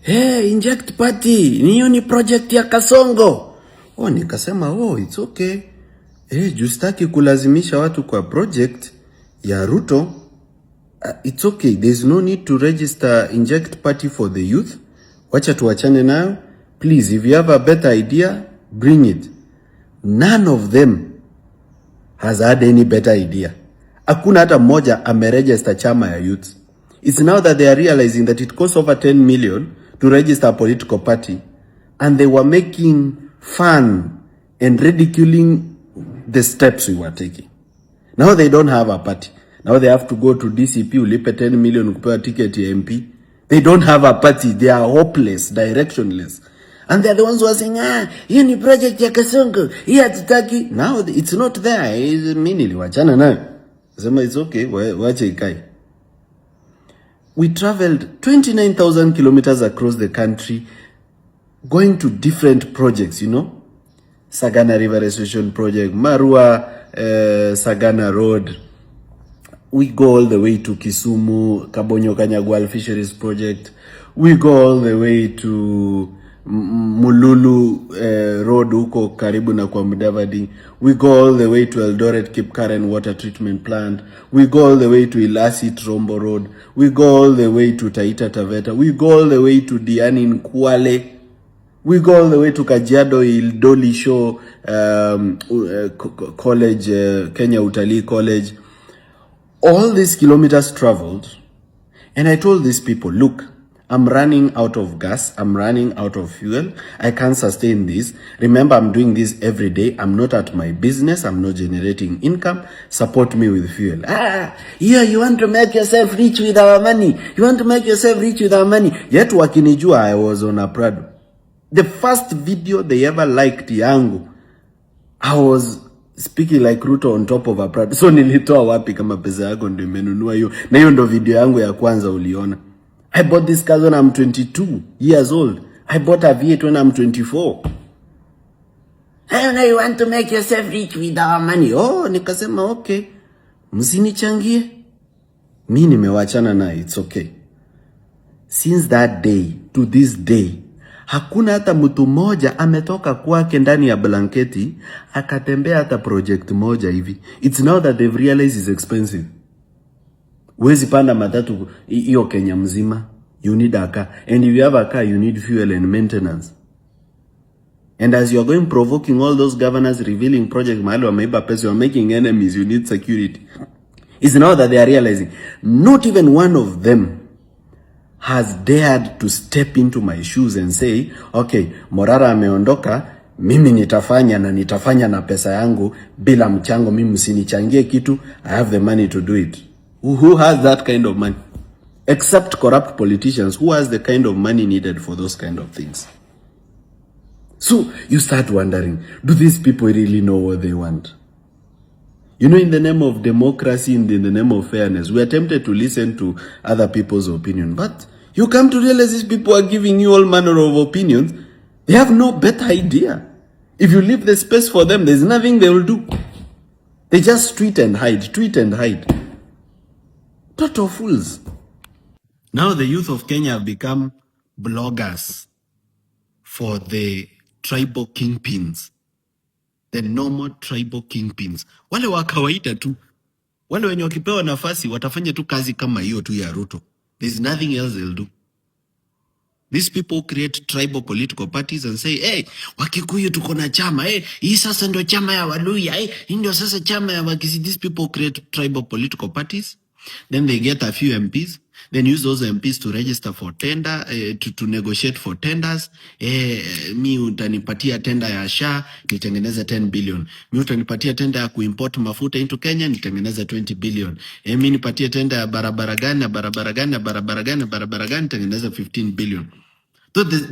hey, inject party, niyo ni project ya Kasongo. Nikasema, it's okay. Justaki kulazimisha watu kwa project ya Ruto. It's okay. There's no need to register inject party for the youth. Wacha tuachane nayo. Please, if you have a better idea, bring it. None of them has had any better idea. Hakuna hata mmoja ameregister chama ya youth. It's now that they are realizing that it costs over 10 million to register a political party, and they were making fun and ridiculing the steps we were taking. Now they don't have a party. Now they have to go to DCP, ulipe 10 million kupewa ticket ya MP. They don't have a party. They are hopeless, directionless. And they are the ones who are saying, hiyo ni project ya Kasongo, hii hatutaki. Now it's not there. Mimi niliwachana nayo. Sema it's okay, wache ikae. We traveled 29,000 kilometers across the country, going to different projects, Sagana River Restoration Project, Marua, Sagana Road. We go all the way to Kisumu, Kabonyo Kanyagwal Fisheries Project. We go all the way to Mululu Road huko karibu na kwa Mudavadi. We go all the way to Eldoret Kipkaren Water Treatment Plant. We go all the way to Ilasi Trombo Road. We go all the way to Taita Taveta. We go all the way to Diani Nkwale. We go all the way to Kajiado Ildoli Show College, Kenya Utalii College. All these kilometers traveled, and I told these people, look, I'm running out of gas. I'm running out of fuel. I can't sustain this. Remember, I'm doing this every day. I'm not at my business. I'm not generating income. Support me with fuel. You want to make yourself rich with our money. You want to make yourself rich with our money. Yet wakinijua, I was on a Prado. The first video they ever liked yangu, I was speaking like Ruto on top of a Prado. So nilitoa wapi kama pesa yako ndio imenunua hiyo. Na hiyo ndo video yangu ya kwanza uliona. I bought this car when I'm 22 years old. I bought a V8 when I'm 24. You want to make yourself rich with our money. Nikasema okay. Msinichangie. Mimi nimewachana na it's okay. Since that day to this day, hakuna hata mtu moja ametoka kwake ndani ya blanketi akatembea hata project moja hivi. It's now that they've realized it's expensive. Huwezi panda matatu hiyo Kenya mzima. You need a car. And if you have a car, you need fuel and maintenance. And as you're going provoking all those governors, revealing project mahali wameiba pesa, you're making enemies, you need security. It's now that they are realizing, not even one of them has dared to step into my shoes and say, okay, Morara ameondoka, mimi nitafanya na pesa yangu, bila mchango, mimi msinichangie kitu, I have the money to do it. Who has that kind of money? Except corrupt politicians, who has the kind of money needed for those kind of things? So you start wondering, do these people really know what they want? In the name of democracy, in the name of fairness, we are tempted to listen to other people's opinion. But you come to realize these people are giving you all manner of opinions. They have no better idea. If you leave the space for them, there's nothing they will do. They just tweet and hide. Total fools. Now the youth of Kenya have become bloggers for the tribal kingpins. The normal tribal kingpins. Wale wa kawaida tu. Wale wenye wakipewa nafasi watafanya tu kazi kama hiyo tu ya Ruto. There's nothing else they'll do. These people create tribal political parties and say, hey, Wakikuyu tuko na chama, hii sasa ndo chama ya Waluya, hii ndio sasa chama ya Wakisi. These people create tribal political parties. Then they get a few MPs, then use those MPs to register for tender, to negotiate for tenders. Mi utanipatia tender ya SHA, nitengeneze 10 billion. Mi utanipatia tender ya kuimport mafuta into Kenya, nitengeneze 20 billion. Mi nipatie tender ya barabara gani, nitengeneze 15 billion.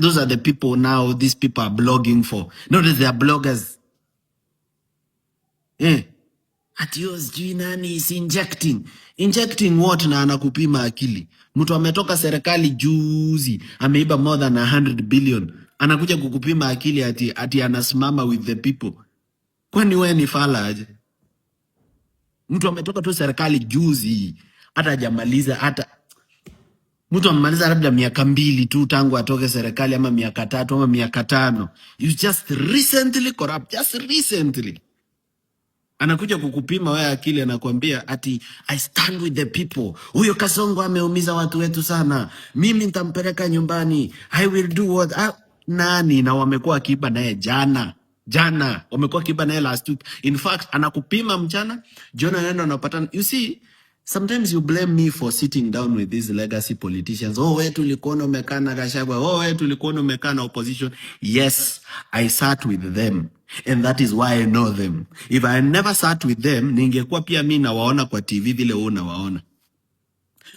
Those are the people now these people are blogging for. Notice they are bloggers. Sijui nani is injecting what na anakupima akili. Mtu ametoka serikali juzi ameiba more than 100 billion, anakuja kukupima akili ati anasimama with the people. Kwani wewe ni fala aje? Mtu ametoka tu serikali juzi hata hajamaliza hata Mtu amemaliza labda miaka 2 tu tangu atoke serikali, ama miaka 3 ama miaka 5. You just recently corrupt, just recently. Anakuja kukupima wewe akili, anakuambia ati I stand with the people. Huyo Kasongo ameumiza watu wetu sana. Mimi nitampeleka nyumbani. I will do what nani, na wamekuwa kiba naye jana wamekuwa kiba naye last week. In fact, anakupima mchana, Jona yenda unapata. You see, sometimes you blame me for sitting down with these legacy politicians. Oh, wewe tulikuona umekaa na Gachagua. Oh, wewe tulikuona umekaa na opposition. Yes, I sat with them. And that is why I know them. If I never sat with them, ningekuwa pia mimi nawaona kwa TV vile wewe unawaona.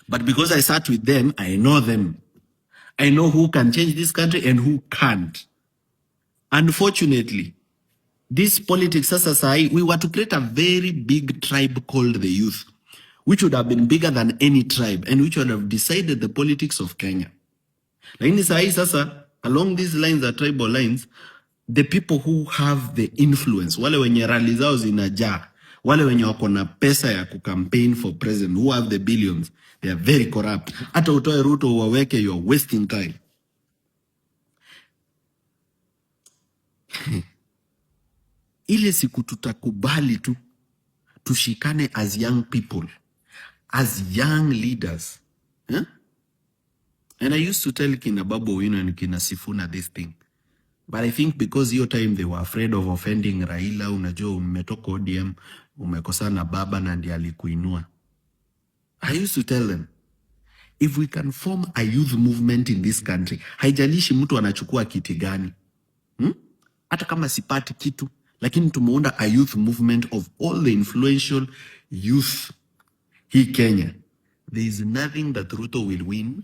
But because I sat with them, I know them. I know who can change this country and who can't. Unfortunately, this politics sasa sahi, we were to create a very big tribe called the youth, which would have been bigger than any tribe and which would have decided the politics of Kenya. Lakini sahi sasa, along these lines, the tribal lines, the people who have the influence, wale wenye rally zao zinajaa, wale wenye wako na pesa ya kucampaign for president, who have the billions, they are very corrupt. Hata utoe Ruto uwaweke, you are wasting time. Ile siku tutakubali tu, tushikane as young people, as young leaders. And I used to tell kina Babu Owino and kina Sifuna this thing. But I think because your time they were afraid of offending Raila, unajua umetoka ODM, umekosana baba na ndiye alikuinua. I used to tell them, if we can form a youth movement in this country, haijalishi mtu anachukua kiti gani. Hata kama sipati kitu, lakini tumeunda a youth movement of all the influential youth hii Kenya. There is nothing that Ruto will win.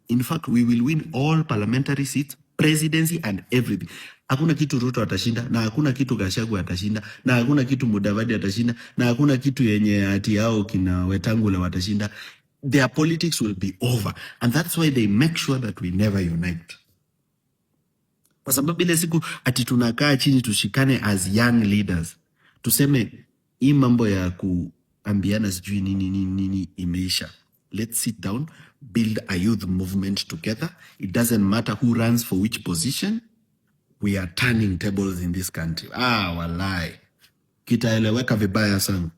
In fact, we will win all parliamentary seats, presidency and everything. Hakuna kitu Ruto atashinda, na hakuna kitu Gachagua atashinda, na hakuna kitu Mudavadi atashinda, na hakuna kitu yenye ati hao kina Wetangula watashinda. Their politics will be over, and that's why they make sure that we never unite. Kwa sababu ile siku ati tunakaa chini tushikane as young leaders, tuseme hii mambo ya kuambiana sijui nini imeisha. Let's sit down, build a youth movement together. It doesn't matter who runs for which position. We are turning tables in this country. Walai. Kitaeleweka vibaya sana.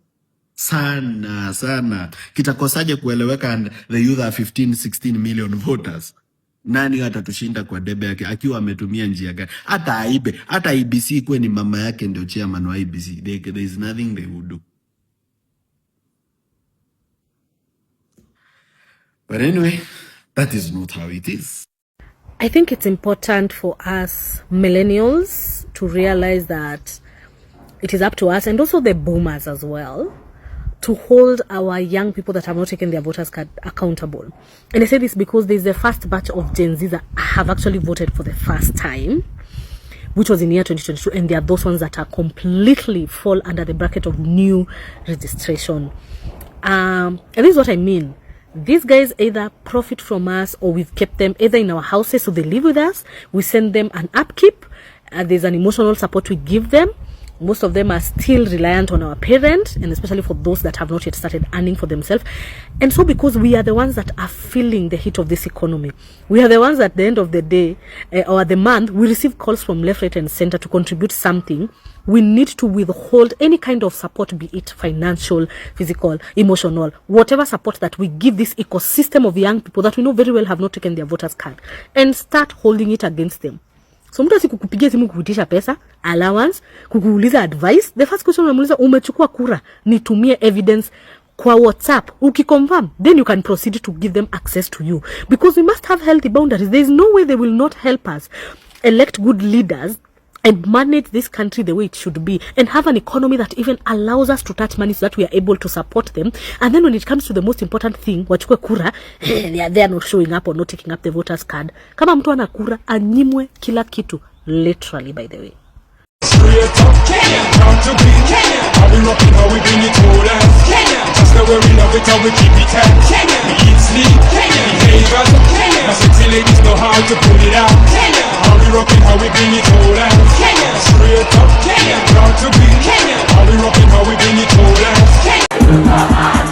Sana. Kitakosaje kueleweka, and the youth are 15-16 million voters. Nani atatushinda kwa debe yake akiwa ametumia njia gani? Hata IBC kwe ni mama yake ndio chairman wa IBC. There is nothing they would do. But anyway, that is not how it is. I think it's important for us millennials to realize that it is up to us, and also the boomers as well, to hold our young people that have not taken their voters card accountable. And I say this because there's the first batch of Gen Z that have actually voted for the first time, which was in year 2022, and there are those ones that are completely fall under the bracket of new registration. And this is what I mean. These guys either profit from us, or we've kept them either in our houses so they live with us. We send them an upkeep. There's an emotional support we give them. Most of them are still reliant on our parents, and especially for those that have not yet started earning for themselves. And so because we are the ones that are feeling the heat of this economy, we are the ones at the end of the day or the month, we receive calls from left, right and center to contribute something. We need to withhold any kind of support, be it financial, physical, emotional, whatever support that we give this ecosystem of young people that we know very well have not taken their voters card, and start holding it against them. So mtu asikukupigia simu kukuitisha pesa, allowance, kukuuliza advice. The first question unamuuliza, umechukua kura, nitumie evidence kwa WhatsApp. Ukiconfirm, then you can proceed to give them access to you. Because we must have healthy boundaries. There is no way they will not help us elect good leaders and manage this country the way it should be, and have an economy that even allows us to touch money so that we are able to support them. And then when it comes to the most important thing, wachukue kura, they are not showing up or not taking up the voters card. Kama mtu ana kura, anyimwe kila kitu, literally, by the way. Straight up Kenya, proud to be Kenya. How we rockin', how we bring it all out. Kenya, just the way we love it, how we keep it tight. Kenya, we eat, sleep, Kenya, behaviors of Kenya. My sexy ladies know how to pull it out. Kenya, how we rockin', how we bring it all out. Kenya, straight up Kenya, proud to be Kenya. How we rockin', how we bring it all out. Kenya.